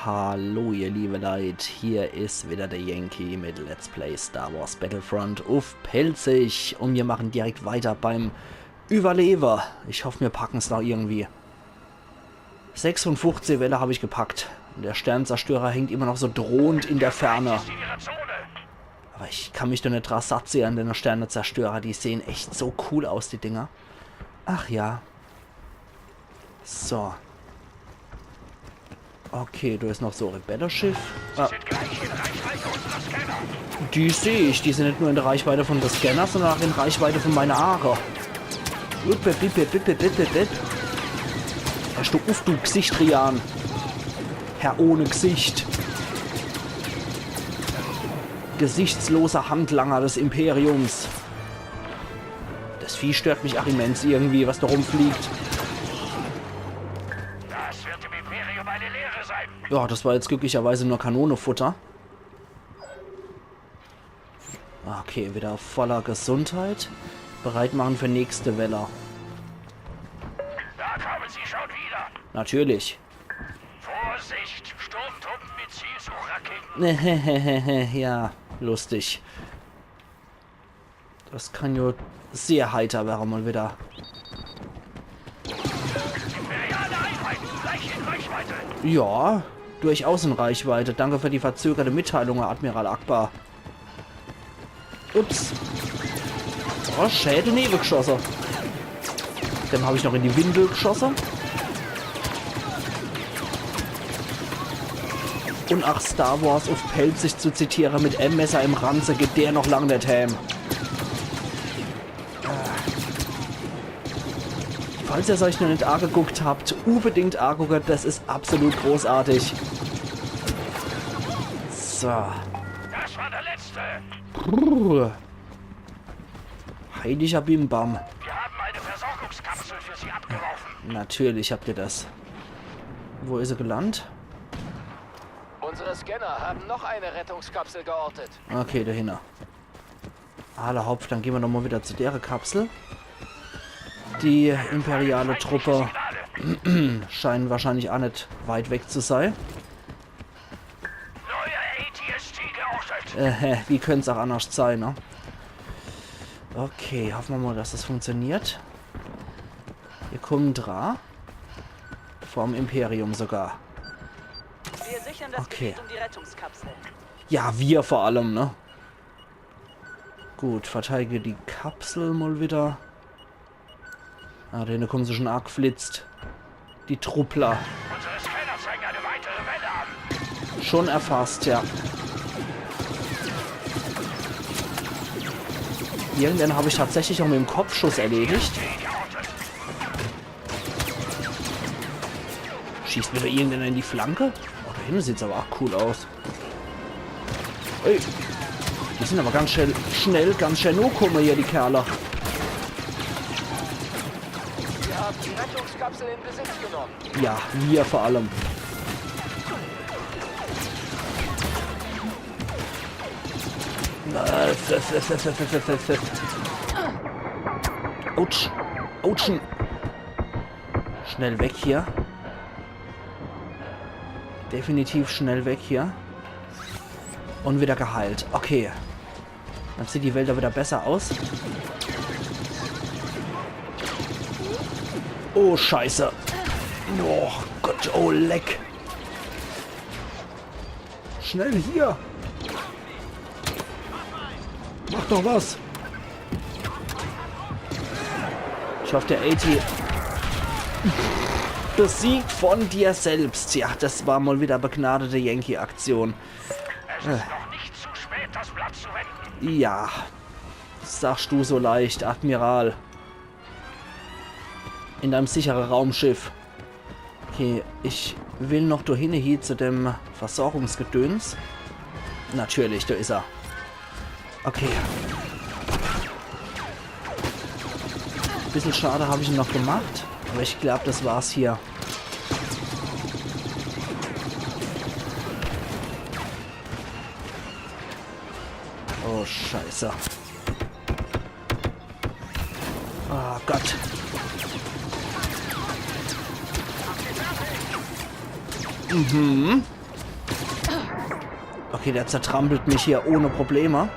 Hallo ihr liebe Leute, hier ist wieder der Yankee mit Let's Play Star Wars Battlefront auf Pelzig und wir machen direkt weiter beim Überlever. Ich hoffe, wir packen es noch irgendwie. 56 Welle habe ich gepackt. Und der Sternzerstörer hängt immer noch so drohend in der Ferne. Aber ich kann mich doch nicht dran satt sehen an den Sternezerstörer. Die sehen echt so cool aus, die Dinger. Ach ja. So. Okay, du ist noch so ein Rebellenschiff. Ah. Die sehe ich. Die sind nicht nur in der Reichweite von der Scanner, sondern auch in Reichweite von meiner Aare. Herr Stuck, du Gesicht, Rian. Herr ohne Gesicht. Gesichtsloser Handlanger des Imperiums. Das Vieh stört mich auch immens irgendwie, was da rumfliegt. Das wird im Imperium eine Lehre sein. Ja, das war jetzt glücklicherweise nur Kanonefutter. Okay, wieder voller Gesundheit. Bereit machen für nächste Welle. Da kommen sie schon wieder. Natürlich. Vorsicht, Sturmtruppen mit Zielsuchraketen. Ja, lustig. Das kann ja sehr heiter werden mal wieder. Imperiale Einheiten gleich in Reichweite. Ja, durchaus in Reichweite. Danke für die verzögerte Mitteilung, Admiral Akbar. Ups. Oh, Schädel Nebel geschossen. Dem habe ich noch in die Windel geschossen. Und ach, Star Wars auf Pelzig zu zitieren, mit M-Messer im Ranze geht der noch lang nicht heim. Falls ihr es euch noch nicht angeguckt habt, unbedingt angucken, das ist absolut großartig. So. Das war der letzte. Brrr. Heiliger Bimbam. Wir haben eine Versorgungskapsel für sie abgeworfen. Natürlich habt ihr das. Wo ist er gelandet? Unsere Scanner haben noch eine Rettungskapsel geortet. Okay, dahinter. Aller Hopf, dann gehen wir nochmal wieder zu der Kapsel. Die imperiale Truppe scheinen wahrscheinlich auch nicht weit weg zu sein. Neue ATST geortet. Wie könnte es auch anders sein, ne? Okay, hoffen wir mal, dass das funktioniert. Wir kommen dran. Vom Imperium sogar. Wir sichern das Okay. Gebiet um die Rettungskapsel. Ja, wir vor allem, ne? Gut, verteidige die Kapsel mal wieder. Ah, da kommen sie schon arg flitzt. Die Truppler. Unsere Scanner zeigen eine weitere Welle an. Schon erfasst, ja. Irgendwann habe ich tatsächlich auch mit dem Kopfschuss erledigt. Schießt mir da irgendwann in die Flanke? Oh, da hinten sieht es aber auch cool aus. Ey. Die sind aber ganz schnell, ganz schnell nur kommen hier, die Kerle. Wir haben die Rettungskapsel in Besitz genommen. Ja, wir vor allem. Autsch. Autschen. Schnell weg hier. Definitiv schnell weg hier. Und wieder geheilt. Okay. Dann sieht die Welt da wieder besser aus. Oh, Scheiße. Oh Gott, oh Leck. Schnell hier. Mach doch was. Ich hoffe, der AT besiegt von dir selbst. Ja, das war mal wieder begnadete Yankee-Aktion. Es ist noch nicht zu spät, das Blatt zu wenden. Ja, sagst du so leicht, Admiral. In deinem sicheren Raumschiff. Okay, ich will noch dahin hier zu dem Versorgungsgedöns. Natürlich, da ist er. Okay. Ein bisschen schade habe ich ihn noch gemacht. Aber ich glaube, das war's hier. Oh, Scheiße. Oh Gott. Mhm. Okay, der zertrampelt mich hier ohne Probleme.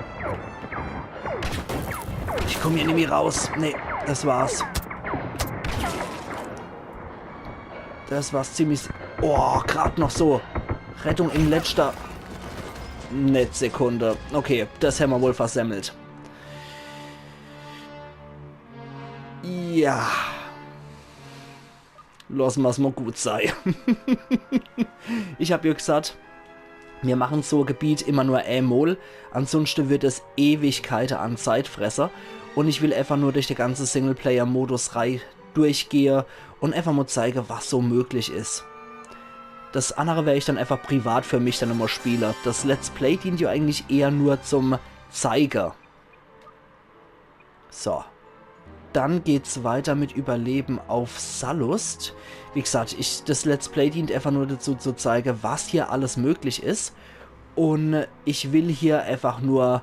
Ich komme hier nicht mehr raus. Nee, das war's. Das war's ziemlich... Oh, gerade noch so. Rettung in letzter... Netzsekunde. Okay, das haben wir wohl versemmelt. Ja. Lassen wir es mal gut sein. Ich habe ja gesagt, wir machen so ein Gebiet immer nur einmal. Ansonsten wird es Ewigkeiten an Zeitfresser. Und ich will einfach nur durch den ganzen Singleplayer-Modus durchgehen und einfach mal zeigen, was so möglich ist. Das andere werde ich dann einfach privat für mich dann immer spielen. Das Let's Play dient ja eigentlich eher nur zum Zeiger. So. Dann geht's weiter mit Überleben auf Sallust. Wie gesagt, das Let's Play dient einfach nur dazu zu zeigen, was hier alles möglich ist. Und ich will hier einfach nur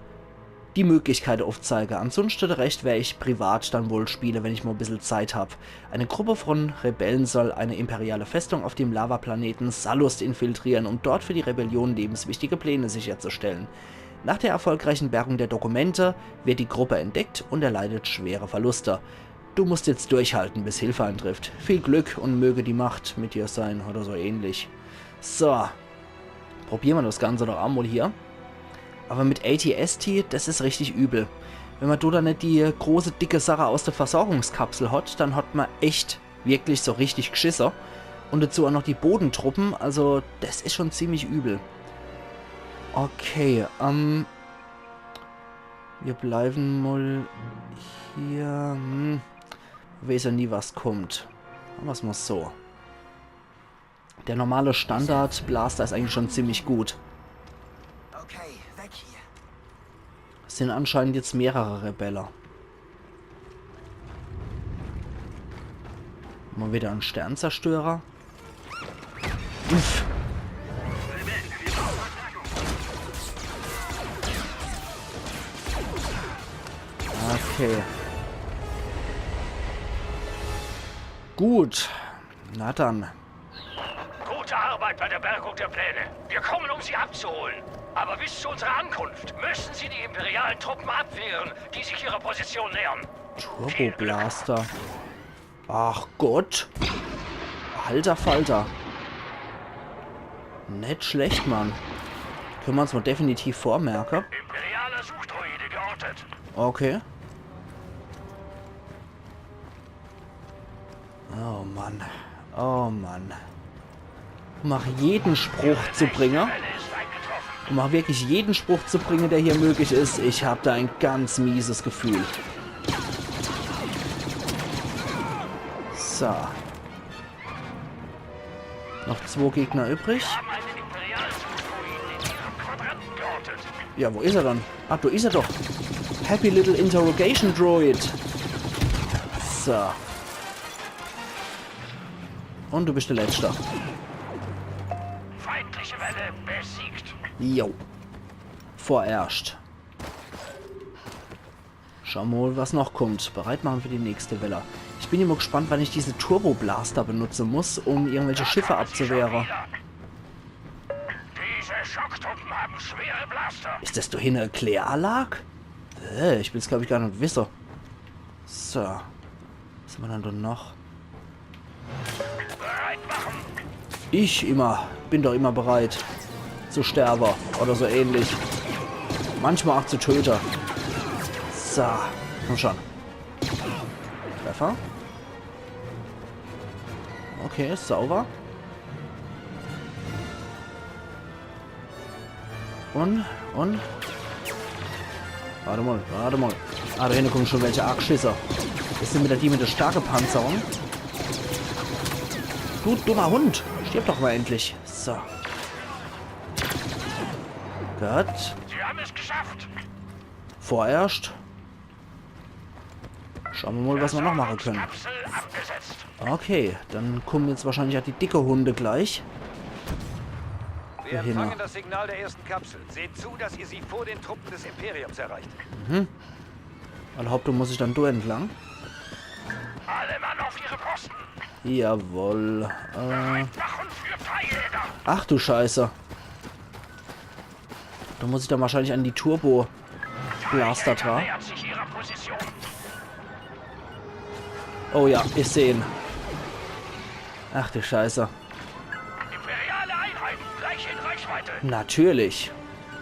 die Möglichkeit aufzeigen. Ansonsten recht werde ich privat dann wohl spielen, wenn ich mal ein bisschen Zeit habe. Eine Gruppe von Rebellen soll eine imperiale Festung auf dem Lavaplaneten Sallust infiltrieren, um dort für die Rebellion lebenswichtige Pläne sicherzustellen. Nach der erfolgreichen Bergung der Dokumente wird die Gruppe entdeckt und erleidet schwere Verluste. Du musst jetzt durchhalten, bis Hilfe eintrifft. Viel Glück und möge die Macht mit dir sein oder so ähnlich. So. Probieren wir das Ganze doch einmal hier. Aber mit AT-ST, das ist richtig übel. Wenn man da nicht die große, dicke Sache aus der Versorgungskapsel hat, dann hat man echt wirklich so richtig Geschisser. Und dazu auch noch die Bodentruppen, also das ist schon ziemlich übel. Okay, wir bleiben mal hier. Weiß ja nie, was kommt. Machen wir es mal so. Der normale Standard-Blaster ist eigentlich schon ziemlich gut. Okay, weg hier. Es sind anscheinend jetzt mehrere Rebellen. Mal wieder ein Sternzerstörer. Uff. Okay. Gut. Na dann. Gute Arbeit bei der Bergung der Pläne. Wir kommen, um sie abzuholen. Aber bis zu unserer Ankunft müssen sie die imperialen Truppen abwehren, die sich ihrer Position nähern. Turboblaster. Ach Gott. Alter Falter. Nicht schlecht, Mann. Können wir uns mal definitiv vormerken. Imperialer Suchdroide geortet. Okay. Oh Mann. Oh Mann. Mach jeden Spruch zu bringen. Mach wirklich jeden Spruch zu bringen, der hier möglich ist. Ich habe da ein ganz mieses Gefühl. So. Noch 2 Gegner übrig. Ja, wo ist er dann? Ach, da ist er doch. Happy Little Interrogation Droid. So. Und du bist der Letzte. Feindliche Welle besiegt. Jo. Vorerst. Schauen wir mal, was noch kommt. Bereit machen für die nächste Welle. Ich bin immer gespannt, wann ich diese Turboblaster benutzen muss, um irgendwelche Schiffe abzuwehren. Diese Schocktruppen haben schwere Blaster. Ist das doch hier eine Kläranlage? Ich will es, glaube ich, gar nicht wissen. So. Was haben wir dann da noch? Bereit machen. Ich bin doch immer bereit zu sterben oder so ähnlich. Manchmal auch zu töten. So, komm schon. Treffer. Okay, ist sauber. Und? Warte mal. Ah, da hinten kommen schon welche Argschisser. Das sind wieder die mit der starken Panzerung. Du dummer Hund. Stirb doch mal endlich. So. Gut. Sie haben es geschafft. Vorerst. Schauen wir mal, was wir noch machen können. Kapsel abgesetzt. Okay, dann kommen jetzt wahrscheinlich auch die dicke Hunde gleich. Wir hier noch. empfangen das Signal der ersten Kapsel. Seht zu, dass ihr sie vor den Truppen des Imperiums erreicht. Alle Hauptung muss ich dann da entlang. Alle Mann auf ihre Posten. Jawohl. Machen für Feierjäger. Ach du Scheiße. Da muss ich dann wahrscheinlich an die Turbo-Blaster dran. Nähert sich ihrer Position. Oh ja, ich sehe ihn. Ach du Scheiße. Imperiale Einheiten, gleich in Reichweite. Natürlich.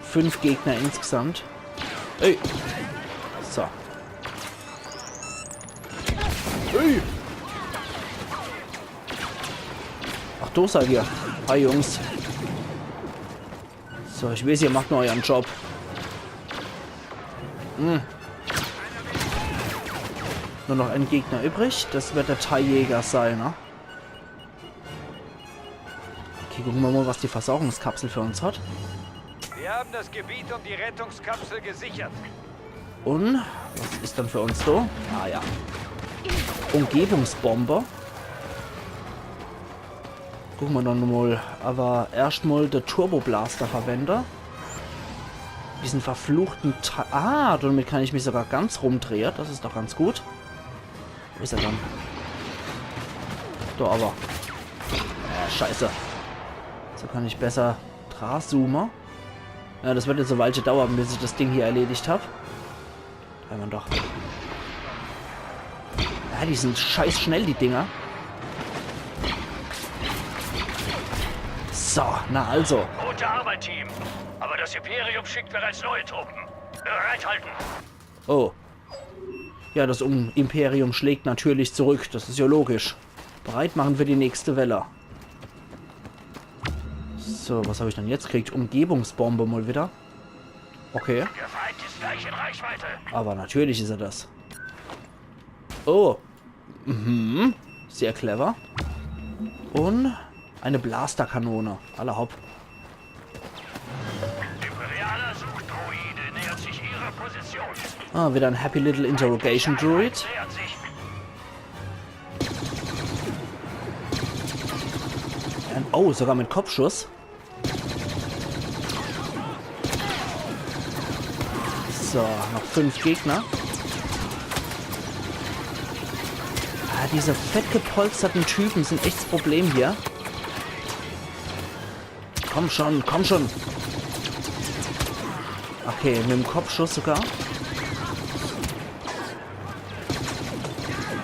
5 Gegner insgesamt. Ey. So. Ey. Ach, du seid ihr. Hi, Jungs. So, ich weiß, ihr macht nur euren Job. Nur noch ein Gegner übrig. Das wird der Thai-Jäger sein, ne? Okay, gucken wir mal, was die Versorgungskapsel für uns hat. Wir haben das Gebiet um die Rettungskapsel gesichert. Und was ist dann für uns so? Ah ja. Umgebungsbomber. Gucken wir dann mal. Aber erstmal der Turboblaster verwende. Diesen verfluchten Teil. Ah, damit kann ich mich sogar ganz rumdrehen. Das ist doch ganz gut. Wo ist er dann? Da aber. Scheiße. So kann ich besser zoomen. Ja, das wird jetzt eine Weile dauern, bis ich das Ding hier erledigt habe. Einmal doch. Ja, die sind scheiß schnell, die Dinger. So, na also. Gute Arbeit, Team. Aber das Imperium schickt bereits neue Truppen. Bereithalten. Oh. Ja, das Imperium schlägt natürlich zurück. Das ist ja logisch. Bereit machen für die nächste Welle. So, was habe ich dann jetzt gekriegt? Umgebungsbombe mal wieder. Okay. Der Feind ist gleich in Reichweite. Aber natürlich ist er das. Oh. Mhm. Sehr clever. Und eine Blasterkanone. Alle hopp. Imperialer Suchdroide nähert sich ihrer Position. Ah, wieder ein Happy Little Interrogation Droid. Nähert sich. Oh, sogar mit Kopfschuss. So, noch 5 Gegner. Ah, diese fett gepolsterten Typen sind echt das Problem hier. Komm schon, komm schon. Okay, mit dem Kopfschuss sogar.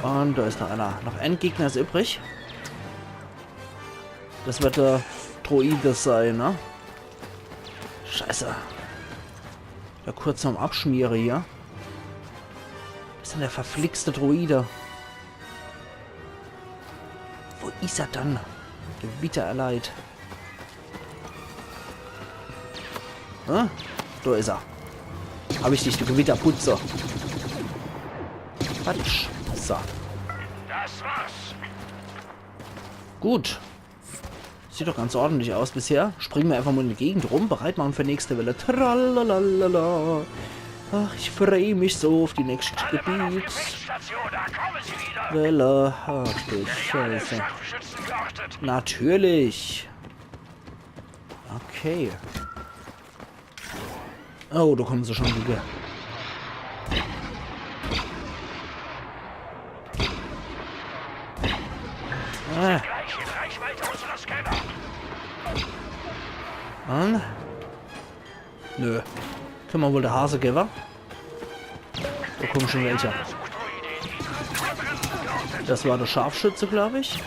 Und da ist noch einer. Noch ein Gegner ist übrig. Das wird der Droide sein, ne? Scheiße. Da kurz am Abschmiere hier. Was ist denn der verflixte Droide? Wo ist er dann? Gewittererleid. Hm? Da ist er. Hab ich dich, du Gewitterputzer. Quatsch. So. Das war's. Gut. Sieht doch ganz ordentlich aus bisher. Springen wir einfach mal in die Gegend rum. Bereit machen für nächste Welle. Tralalala. Ach, ich freue mich so auf die nächste Gebiet. Station, da kommen sie wieder. Welle. Ach du Scheiße. Scharfschützen geortet. Natürlich. Okay. Oh, da kommen sie schon wieder. Ah. Gleich in Reichweite unserer Scanner. Und? Nö. Können wir wohl der Hase geben? Da kommen schon welche. Das war der Scharfschütze, glaube ich.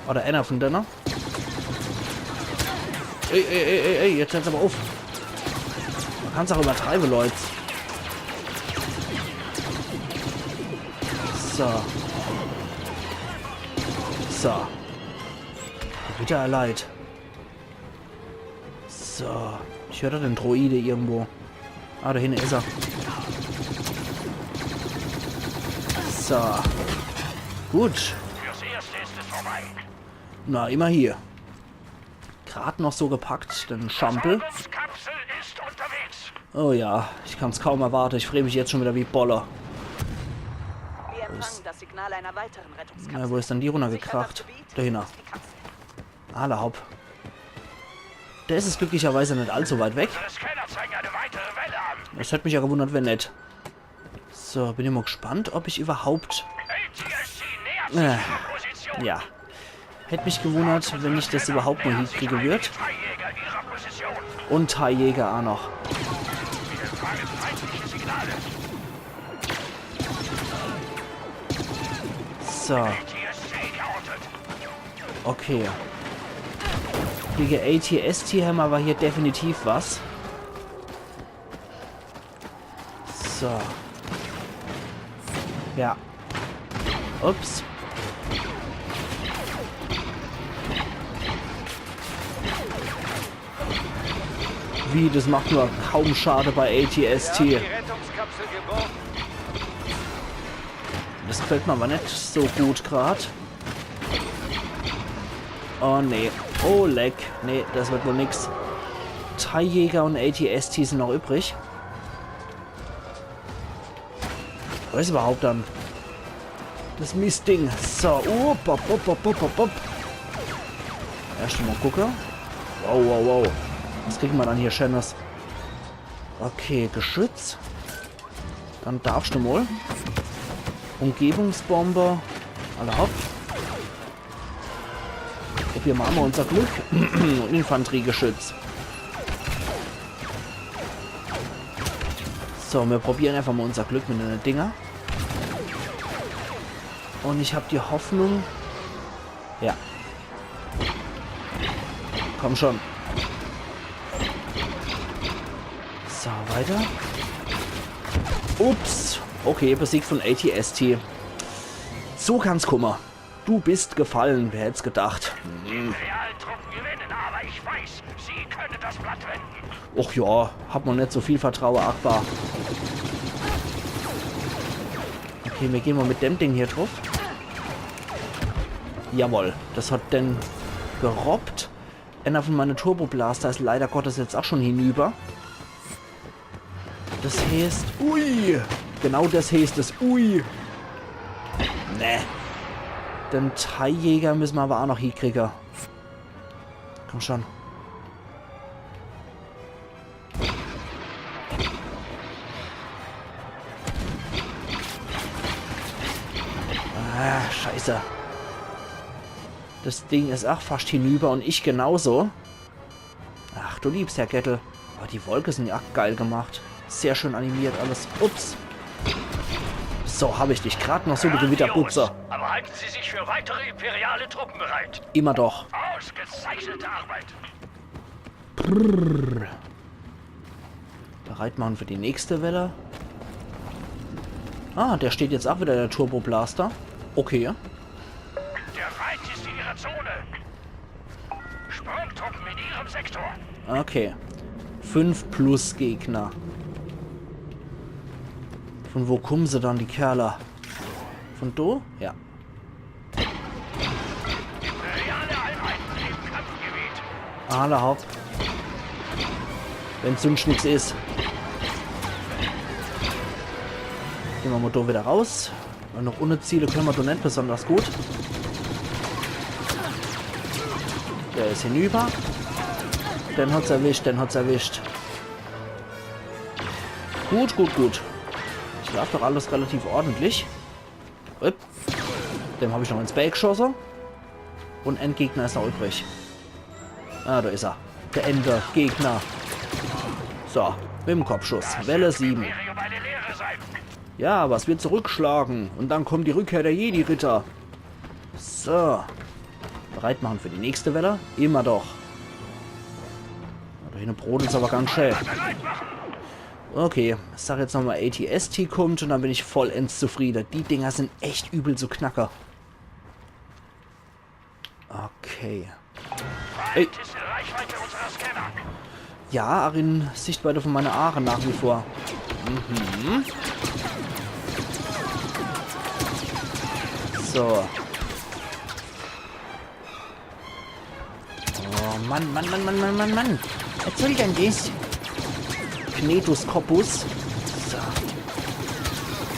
Oder einer von denen. Ey, jetzt hört's aber auf. Man kann es auch übertreiben, Leute. So. So. Wieder leid. So. Ich höre den Droide irgendwo. Ah, da hinten ist er. So. Gut. Fürs Erste ist es vorbei. Na, immer hier. Gerade noch so gepackt, den Schampel. Versorgungskapsel ist unterwegs. Oh ja, ich kann es kaum erwarten. Ich freue mich jetzt schon wieder wie Boller. Wir empfangen das Signal einer weiteren Rettungskapsel. Na, wo ist denn die runtergekracht? Dahinter. Alle hopp. Der ist es glücklicherweise nicht allzu weit weg. Unsere Scanner zeigen eine weitere Welle an. Es hätte mich ja gewundert, wenn nicht. So, bin ich mal gespannt, ob ich überhaupt... ATST nähert sich ihrer Position. Ja. Hätte mich gewundert, wenn ich das überhaupt mal hinkriegen würde. Thai-Jäger an ihrer Position. Und TIE-Jäger auch noch. Wir empfangen feindliche Signale. So, ATST geortet. okay. Gegen ATST haben wir aber hier definitiv was. So. Ja. Ups. Wie, das macht nur kaum Schade bei Wir haben die ATST. Rettungskapsel geborgen. Das gefällt mir aber nicht so gut gerade. Oh nee. Oh leck. Nee, das wird wohl nix. TIE-Jäger und ATST sind noch übrig. Was ist überhaupt dann? Das Mistding. So. Op. Erst mal gucken. Wow. Was kriegen wir dann hier Schönes? Okay, Geschütz. Dann darfst du mal. Umgebungsbomber. Alle hopp. Probieren wir mal unser Glück. Und Infanteriegeschütz. So, wir probieren einfach mal unser Glück mit den Dinger. Und ich habe die Hoffnung... Ja. Komm schon. So, weiter. Ups. Okay, besiegt von ATST. So kann's kommen. Du bist gefallen, wer hätte es gedacht. Die imperialen Truppen gewinnen, aber ich weiß, sie können das Blatt wenden. Och ja, hat man nicht so viel Vertrauen, Akbar. Okay, wir gehen mal mit dem Ding hier drauf. Jawohl, das hat denn gerobbt. Einer von meinen Turboblaster ist leider Gottes jetzt auch schon hinüber. Das heißt, ui, genau das heißt es, ui. Ne. Den TIE-Jäger müssen wir aber auch noch hinkriegen. Komm schon. Ah, scheiße. Das Ding ist auch fast hinüber und ich genauso. Ach, du liebst, Herr Gettel. Aber die Wolke sind ja geil gemacht. Sehr schön animiert alles. Ups. So, habe ich dich gerade noch so, du Gewitterputzer. Aber halten Sie sich für weitere imperiale Truppen bereit. Immer doch. Ausgezeichnete Arbeit. Brrr. Bereit machen für die nächste Welle. Ah, der steht jetzt auch wieder, der Turboblaster. Okay. Der Feind ist in Ihrer Zone. Sprungtruppen in Ihrem Sektor. Okay. 5 plus Gegner. Von wo kommen sie dann, die Kerle? Von do? Ja. Imperiale Einheiten im Kampfgebiet. Alle hopp. Wenn sonst nichts ist. Gehen wir mal da wieder raus. Und noch ohne Ziele können wir da nicht besonders gut. Der ist hinüber. Den hat's erwischt, Gut. Das läuft doch alles relativ ordentlich. Upp. Dem habe ich noch ins Bein geschossen. Und Endgegner ist noch übrig. Ah, da ist er. Der Endgegner. So, mit dem Kopfschuss. Welle 7. Imperium eine Leere sein. Ja, aber es wird zurückschlagen. Und dann kommt die Rückkehr der Jedi-Ritter. So. Bereit machen für die nächste Welle? Immer doch. Da hinten brodelt es aber ganz schön. Okay, ich sag jetzt nochmal ATST kommt und dann bin ich vollends zufrieden. Die Dinger sind echt übel zu knacker. Okay. Ey. Feind ist in Reichweite unserer Scanner. Ja, Arin, Sichtweite von meiner Aare nach wie vor. Mhm. So. Oh, Mann. Was soll denn das? Knetus Corpus. So.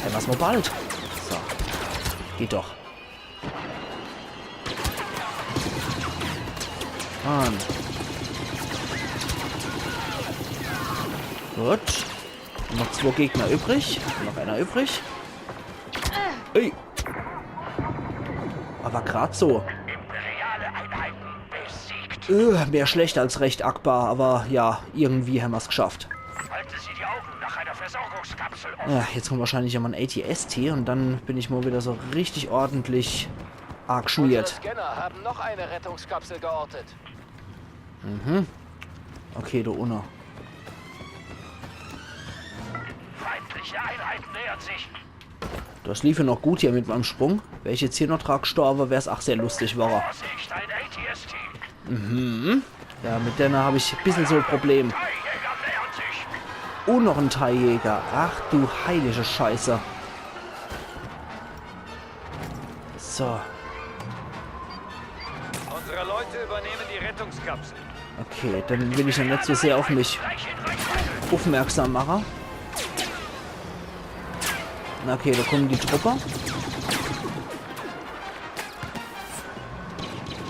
Hey, was mal bald. So. Geht doch. Mann. Gut. Noch 2 Gegner übrig. Noch einer übrig. Ey. Aber gerade so. Imperiale Einheiten besiegt. Mehr schlecht als recht, Akbar, aber ja, irgendwie haben wir es geschafft. Halten Sie die Augen nach einer Versorgungskapsel offen. Ja, jetzt kommt wahrscheinlich immer ein ATST und dann bin ich mal wieder so richtig ordentlich arg Unsere schmiert. Scanner haben noch eine Rettungskapsel geortet. Okay, du Unna. Feindliche Einheiten nähern sich. Das lief ja noch gut hier mit meinem Sprung. Wäre ich jetzt hier noch dran gestorben, wäre es auch sehr lustig, war er. Vorsicht, ein ATST. Ja, mit der habe ich ein bisschen so ein Problem. Jäger nähern sich. Und noch ein Thai-Jäger. Ach du heilige Scheiße. So, Unsere Leute übernehmen die Rettungskapsel. okay, dann will ich ja nicht so sehr auf mich Gleich in Reichweite. aufmerksam machen. Na, okay, da kommen die Truppe.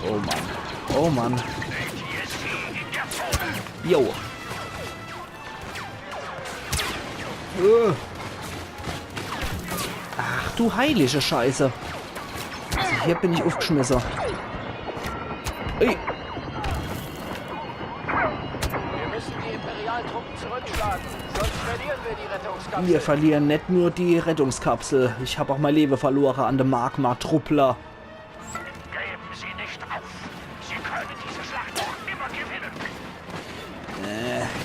Oh Mann. Oh Mann. ATST in der Zone. Jo. Ach du heilige Scheiße. Also hier bin ich aufgeschmissen. Ui. Wir müssen die imperialen Truppen zurückschlagen, sonst verlieren wir die Rettungskapsel. Wir verlieren nicht nur die Rettungskapsel. Ich habe auch mein Leben verloren an dem Magma-Truppler. Geben Sie nicht auf. Sie können diese Schlacht noch immer gewinnen.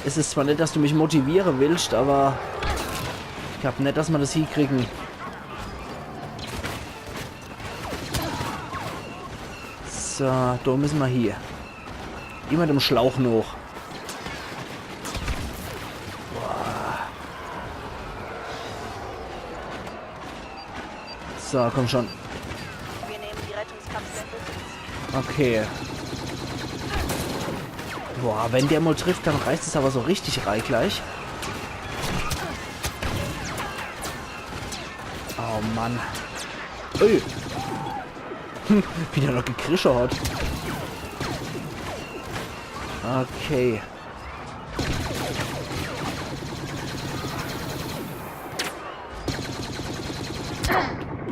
Es ist zwar nicht, dass du mich motivieren willst, aber ich glaube nicht, dass wir das hinkriegen. So, da müssen wir hier. Immer dem Schlauch noch. So, komm schon. Wir nehmen die Rettungskapsel in Besitz. Okay. Boah, wenn der mal trifft, dann reißt es aber so richtig rein gleich. Oh Mann. Ui. Wie der noch gekrischt hat. Okay.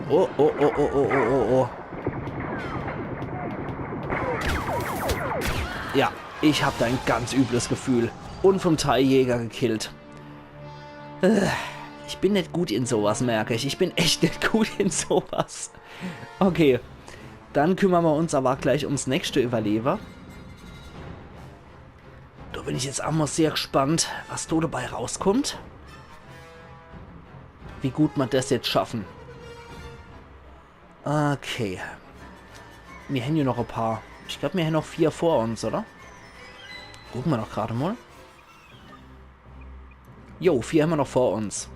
Oh, oh, oh, oh, oh, oh, oh, oh. Ja, ich habe da ein ganz übles Gefühl. Und vom Thai-Jäger gekillt. Ich bin nicht gut in sowas, merke ich. Ich bin echt nicht gut in sowas. Okay. Dann kümmern wir uns aber gleich ums nächste Überleber. Da bin ich jetzt auch mal sehr gespannt, was da dabei rauskommt. Wie gut wir das jetzt schaffen. Okay. Wir haben hier noch ein paar. Ich glaube, wir haben noch 4 vor uns, oder? Gucken wir doch gerade mal. Jo, 4 haben wir noch vor uns.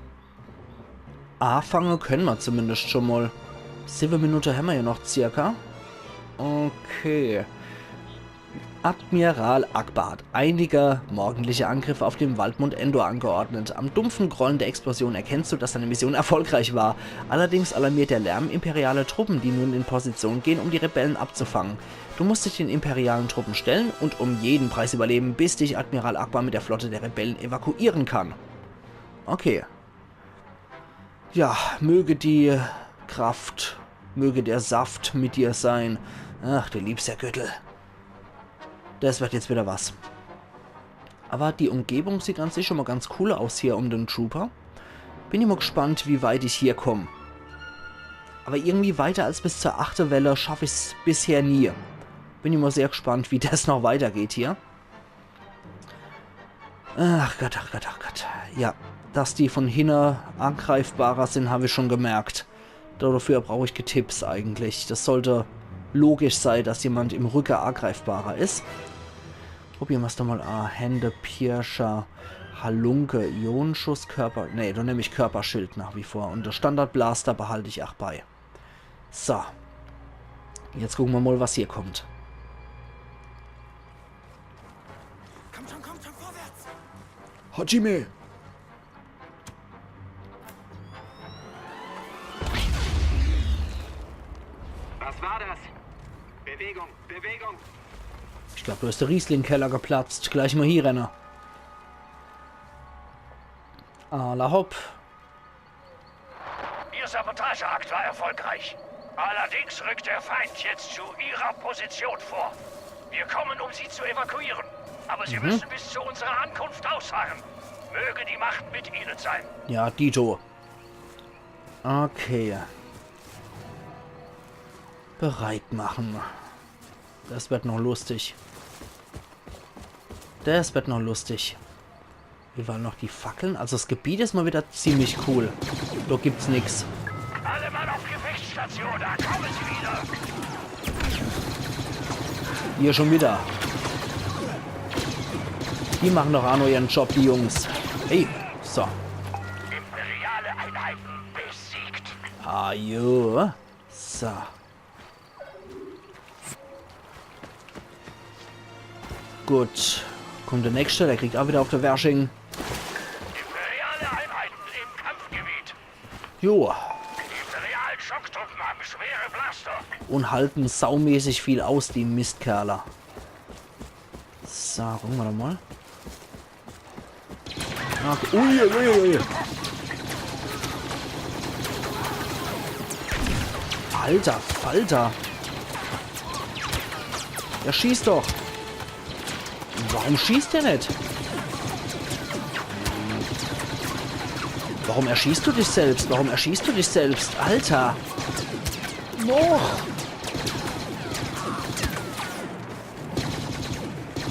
Anfangen können wir zumindest schon mal. 7 Minuten haben wir ja noch circa. Okay. Admiral Akbar hat einige morgendliche Angriffe auf dem Waldmund Endor angeordnet. Am dumpfen Grollen der Explosion erkennst du, dass deine Mission erfolgreich war. Allerdings alarmiert der Lärm imperiale Truppen, die nun in Position gehen, um die Rebellen abzufangen. Du musst dich den imperialen Truppen stellen und um jeden Preis überleben, bis dich Admiral Akbar mit der Flotte der Rebellen evakuieren kann. Okay. Ja, möge die Kraft, möge der Saft mit dir sein. Ach, du liebster Gürtel. Das wird jetzt wieder was. Aber die Umgebung sieht an sich schon mal ganz cool aus hier um den Trooper. Bin immer gespannt, wie weit ich hier komme. Aber irgendwie weiter als bis zur 8. Welle schaffe ich es bisher nie. Bin immer sehr gespannt, wie das noch weitergeht hier. Ach Gott, ach Gott, ach Gott. Ja, dass die von hinten angreifbarer sind, habe ich schon gemerkt. Dafür brauche ich Tipps eigentlich. Das sollte logisch sein, dass jemand im Rücken angreifbarer ist. Probieren wir es doch mal an. Hände, Pirscher, Halunke, Ionenschuss, Körper... Ne, da nehme ich Körperschild nach wie vor. Und der Standardblaster behalte ich auch bei. So. Jetzt gucken wir mal, was hier kommt. Kommt schon, vorwärts! Hajime! Was war das? Bewegung, Bewegung! Ich glaube, da ist der Riesling-Keller geplatzt. Gleich mal hier, Renner. Ala hopp. Ihr Sabotageakt war erfolgreich. Allerdings rückt der Feind jetzt zu Ihrer Position vor. Wir kommen, um sie zu evakuieren. Aber sie müssen bis zu unserer Ankunft ausharren. Möge die Macht mit ihnen sein. Ja, Dito. Okay. Bereit machen. Das wird noch lustig. Das wird noch lustig. Wie waren noch die Fackeln? Also das Gebiet ist mal wieder ziemlich cool. Da gibt's nichts. Alle Mann auf Gefechtsstation, da kommen sie wieder. Hier schon wieder. Die machen doch auch nur ihren Job, die Jungs. Hey, so. Imperiale Einheiten besiegt. Ah, jo. So. Gut. Kommt der nächste, der kriegt auch wieder auf der Wersching. Imperiale Einheiten im Kampfgebiet. Jo. Die imperialen Schocktruppen haben schwere Blaster. Und halten saumäßig viel aus, die Mistkerler. So, gucken wir doch mal. Okay. Ui. Alter Falter. Der schießt doch. Warum schießt der nicht? Warum erschießt du dich selbst? Warum erschießt du dich selbst? Alter. Noch.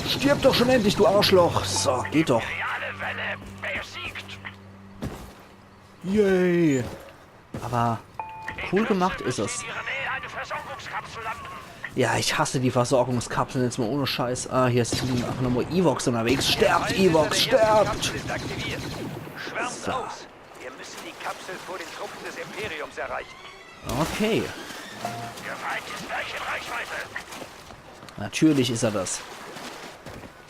Stirb doch schon endlich, du Arschloch. So, geht doch. Imperiale Welle besiegt. Yay. Aber cool gemacht ist es. In ihrer Nähe eine Versorgungskapsel landen. Ja, ich hasse die Versorgungskapseln jetzt mal ohne Scheiß. Ah, hier ist einfach nochmal Evox unterwegs. Sterbt, Evox, sterbt! Kapsel ist aktiviert. Schwärmt So. aus. Wir müssen die Kapsel vor den Truppen des Imperiums erreichen. Okay, Der Feind ist gleich in Reichweite. natürlich ist er das.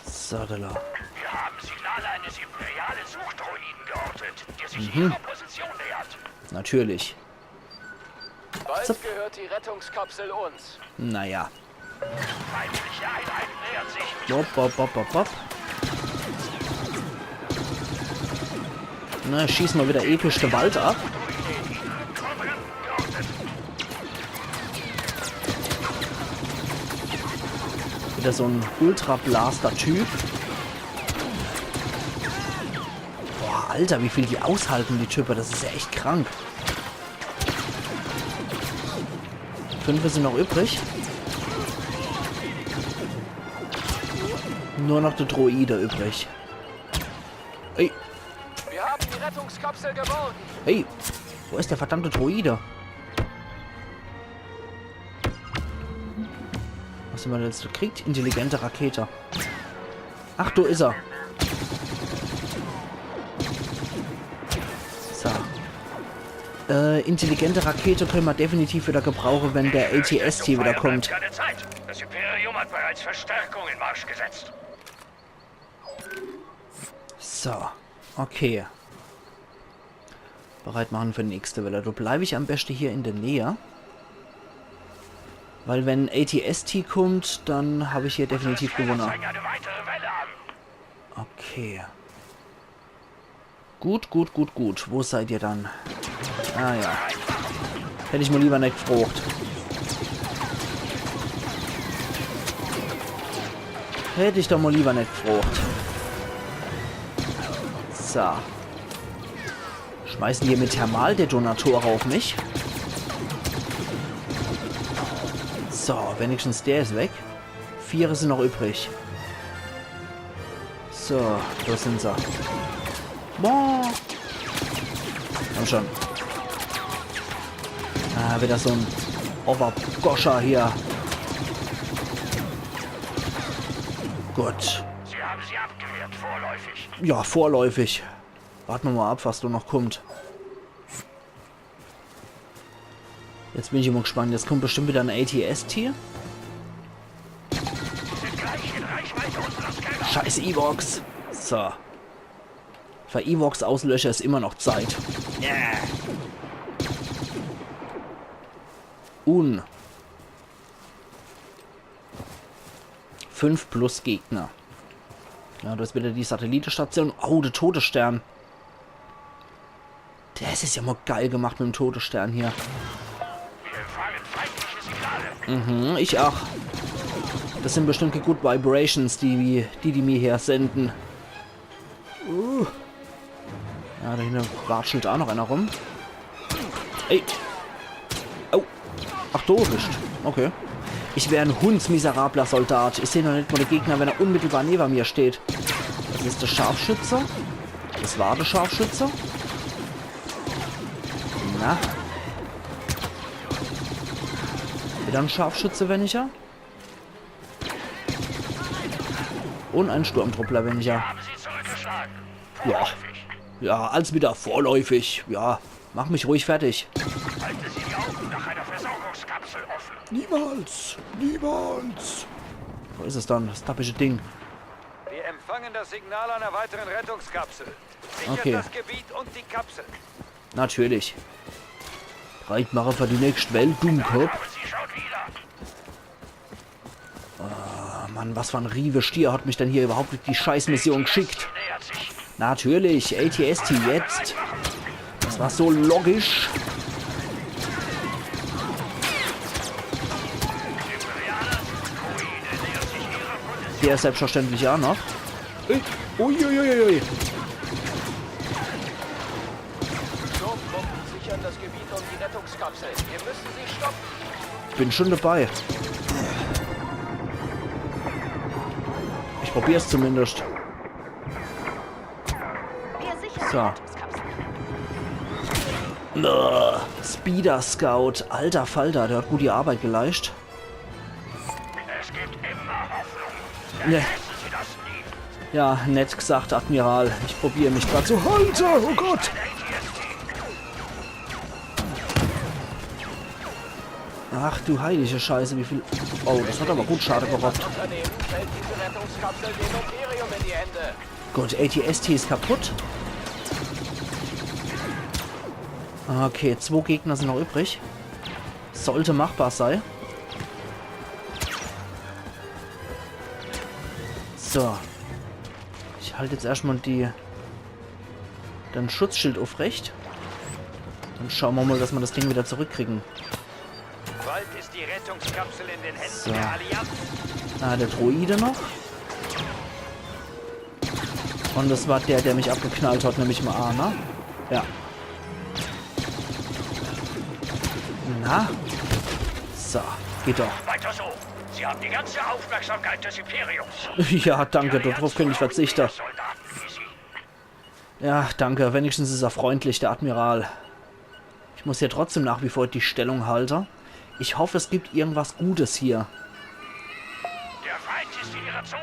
So, da. Wir haben Signale eines imperialen Suchdroiden geortet, der sich ihrer Position nähert. Natürlich. Bald So. gehört die Rettungskapsel uns. Naja. Feindliche Einheit nähert sich. Bop. Na, schieß mal wieder episch den Wald ab. Wieder so ein Ultra-Blaster-Typ. Boah, Alter, wie viel die aushalten, die Typen. Das ist ja echt krank. 5 sind noch übrig. Nur noch der Droide übrig. Ey, Wir haben die Rettungskapsel geborgen. hey, wo ist der verdammte Droide? Was haben wir denn jetzt gekriegt? Intelligente Rakete. Ach, da ist er. So. Intelligente Rakete können wir definitiv wieder gebrauchen, wenn der ATST wieder kommt. Keine Zeit. Das Imperium hat bereits Verstärkung in Marsch gesetzt. So, okay. Bereit machen für die nächste Welle. Da bleibe ich am besten hier in der Nähe. Weil wenn ATST kommt, dann habe ich hier definitiv gewonnen. Zeigen eine weitere Welle an. Okay. Gut. Wo seid ihr dann? Ah ja. Hätte ich mal lieber nicht gefragt. Hätte ich doch mal lieber nicht gefragt. So. Schmeißen hier mit Thermaldetonatoren auf mich. So, wenigstens der ist weg. 4 sind noch übrig. So, da sind sie. Boah. Komm schon. Ah, wieder so ein Overgoscher hier. Gut. Sie haben sie abgewehrt, vorläufig. Ja, vorläufig. Warten wir mal ab, was da noch kommt. Jetzt bin ich immer gespannt. Jetzt kommt bestimmt wieder ein ATST. Sie sind gleich in Reichweite unserer Scanner. Scheiß Evox. So. Für Evox auslöscher ist immer noch Zeit. Yeah. 5 plus Gegner. Ja, du hast wieder die Satellitenstation. Oh, der Todesstern. Das ist ja mal geil gemacht mit dem Todesstern hier. Wir empfangen feindliche Signale. Ich auch. Das sind bestimmt die Good Vibrations, die mir hier senden. Ja, da hinten watschelt auch noch einer rum. Ey. Oh. Ach, du erwischt. Okay. Ich wäre ein hundsmiserabler Soldat. Ich sehe noch nicht mal den Gegner, wenn er unmittelbar neben mir steht. Das ist der Scharfschütze. Das war der Scharfschütze. Na. Wieder ein Scharfschütze, wenn ich ja. Und ein Sturmtruppler, wenn ich ja. Ja. Ja, als wieder vorläufig. Ja, mach mich ruhig fertig. Halten Sie die Augen nach einer Versorgungskapsel offen. Niemals. Niemals. Wo ist es dann? Das tappische Ding. Wir empfangen das Signal einer weiteren Rettungskapsel. Sichert Okay. das Gebiet und die Kapsel. Natürlich. Breitmacher für die nächste Welt, Dummkopf. Aber sie schaut wieder. Oh Mann, was für ein Rive-Stier hat mich denn hier überhaupt die Scheißmission geschickt? Nähert sich. Natürlich, ATST jetzt. Das war so logisch. Der selbstverständlich ja noch. Uiuiuiui. Sturmtruppen sichern das Gebiet um die Rettungskapsel. Wir müssen sie stoppen. Ich bin schon dabei. Ich probiere es zumindest. Wir sichern So. die Rettungskapsel. Speeder Scout. Alter Falter, der hat gut die Arbeit geleistet. Es gibt immer Hoffnung. Ne. Vergessen Sie das nie. Ja, nett gesagt, Admiral. Ich probiere mich gerade zu halten. Oh Gott. Ach du heilige Scheiße, wie viel... Oh, das hat aber gut Schade gerobbt. Unternehmen fällt diese Rettungskapsel dem Imperium in die Hände. Gut, ATST ist kaputt. Okay, 2 Gegner sind noch übrig. Sollte machbar sein. So. Ich halte jetzt erstmal den Schutzschild aufrecht. Dann schauen wir mal, dass wir das Ding wieder zurückkriegen. Bald ist die Rettungskapsel in den Händen So. der Allianz. Ah, der Droide noch. Und das war der mich abgeknallt hat, nämlich mal A, ne? Ja. Na? So, geht doch. Weiter so. Sie haben die ganze Aufmerksamkeit des Imperiums. Ja, danke, darauf könnte ich verzichten. Soldaten wie Sie. Ja, danke, wenigstens ist er freundlich, der Admiral. Ich muss hier trotzdem nach wie vor die Stellung halten. Ich hoffe, es gibt irgendwas Gutes hier. Der Feind ist in Ihrer Zone.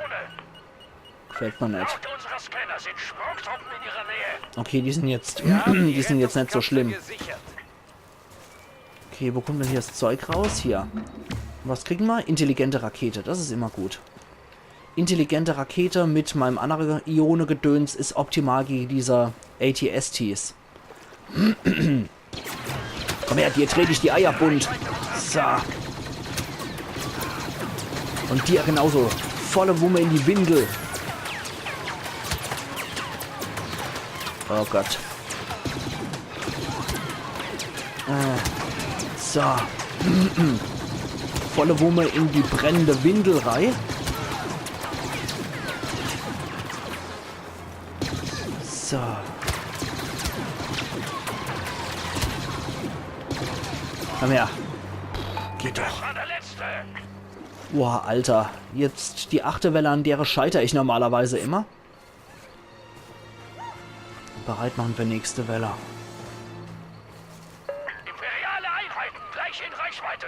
Gefällt mir nicht. Laut unserer Scanner sind Sprungtruppen in Ihrer Nähe. Okay, die sind jetzt Wir haben die sind jetzt nicht so Rettungskapsel schlimm. gesichert. Okay, wo kommt denn hier das Zeug raus? Hier. Was kriegen wir? Intelligente Rakete. Das ist immer gut. Intelligente Rakete mit meinem anderen Ione-Gedöns ist optimal gegen diese ATSTs. Komm her, dir trete ich die Eier bunt. So. Und dir genauso. Volle Wumme in die Windel. Oh Gott. So. Volle Wumme in die brennende Windelrei. So. Komm her. Geht doch. Das war der letzte. Boah, Alter. Jetzt die 8. Welle, an der scheitere ich normalerweise immer. Bereit machen für nächste Welle. Imperiale Einheiten gleich in Reichweite.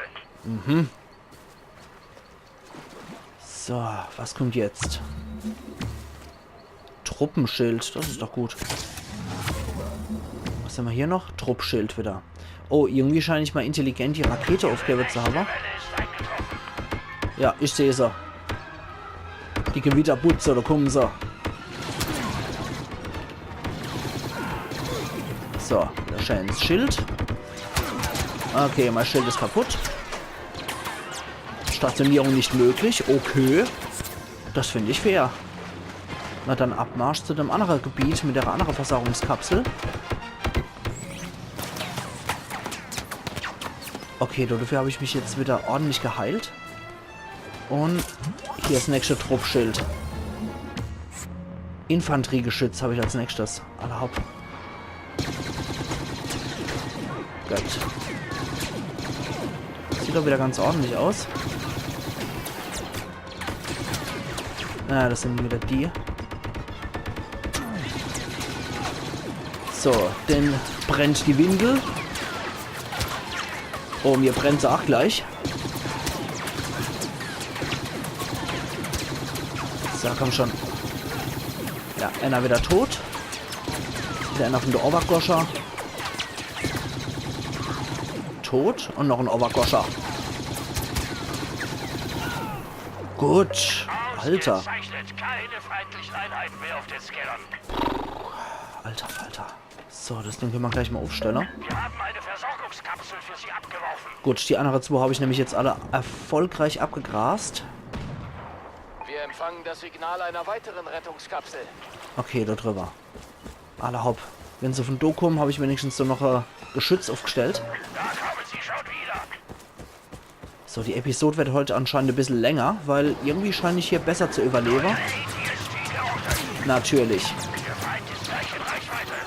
So, was kommt jetzt? Truppenschild, das ist doch gut. Was haben wir hier noch? Truppschild wieder. Oh, irgendwie scheine ich mal intelligent die Rakete aufgehört zu haben. Welle ist eingetroffen. Ja, ich sehe sie. Die Gewitterbutze, da kommen sie. So, da scheint das Schild. Okay, mein Schild ist kaputt. Stationierung nicht möglich. Okay. Das finde ich fair. Na dann Abmarsch zu dem anderen Gebiet mit der anderen Versorgungskapsel. Okay, dafür habe ich mich jetzt wieder ordentlich geheilt. Und hier ist das nächste Truppschild. Infanteriegeschütz habe ich als nächstes. Alle hopp. Gut. Sieht doch wieder ganz ordentlich aus. Ah, das sind wieder die. So, dann brennt die Windel. Oh, mir brennt sie auch gleich. So, komm schon. Ja, einer wieder tot. Wieder einer von der Overgoscher. Tot. Und noch ein Overgoscher. Gut. Alter. Keine feindlichen Einheiten mehr auf den Scannern. Alter, Alter. So, das Ding können wir gleich mal aufstellen. Wir haben eine Versorgungskapsel für Sie abgeworfen. Gut, die anderen zwei habe ich nämlich jetzt alle erfolgreich abgegrast. Wir empfangen das Signal einer weiteren Rettungskapsel. Okay, da drüber. Alle hopp. Wenn sie von Do kommen, habe ich wenigstens so noch Geschütz aufgestellt. Da kommen Sie schon wieder. So, die Episode wird heute anscheinend ein bisschen länger, weil irgendwie scheine ich hier besser zu überleben. Natürlich.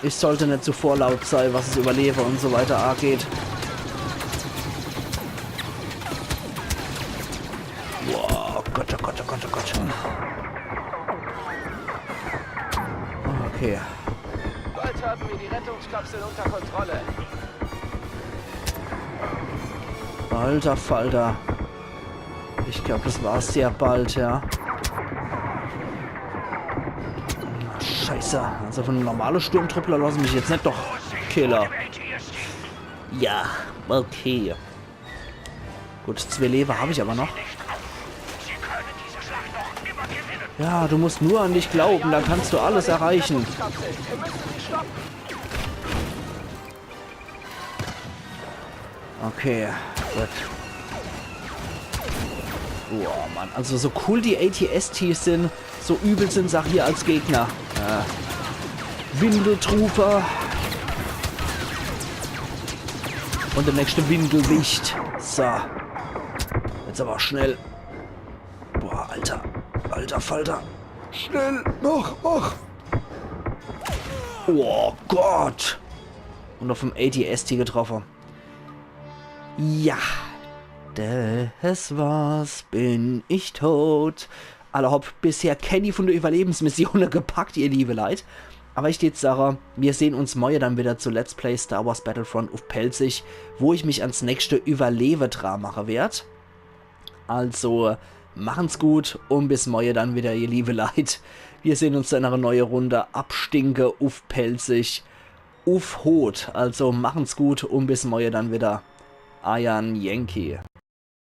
Ich sollte nicht zu vorlaut sein, was es Überlebe und so weiter angeht. Wow, Gott, oh Gott, oh Gott, oh Gott. Okay. Bald haben wir die Rettungskapsel unter Kontrolle. Alter Falter. Ich glaube, das war sehr bald, ja. Scheiße. Also von einem normalen Sturmtruppler lassen mich jetzt nicht doch Killer. Ja, okay. Gut, 2 Leber habe ich aber noch. Ja, du musst nur an dich glauben, dann kannst du alles erreichen. Okay, gut. Boah, Mann. Also so cool die ATSTs sind, so übel sind sie hier als Gegner. Windeltrufer. Und der nächste Windelwicht. So. Jetzt aber schnell. Boah, Alter. Alter Falter. Schnell. Noch. Oh Gott. Und noch vom ATST getroffen. Ja. Das war's. Bin ich tot. Alle hopp, bisher Kenny von der Überlebensmission gepackt, ihr liebe Leid. Aber ich jetzt sage, wir sehen uns morgen dann wieder zu Let's Play Star Wars Battlefront auf Pelzig, wo ich mich ans nächste Überlebe-Dram machen werde. Also, machen's gut und bis morgen dann wieder, ihr liebe Leid. Wir sehen uns dann in einer neuen Runde. Abstinke auf Pelzig, auf Hot. Also, machen's gut und bis morgen dann wieder. Ayan Yankee.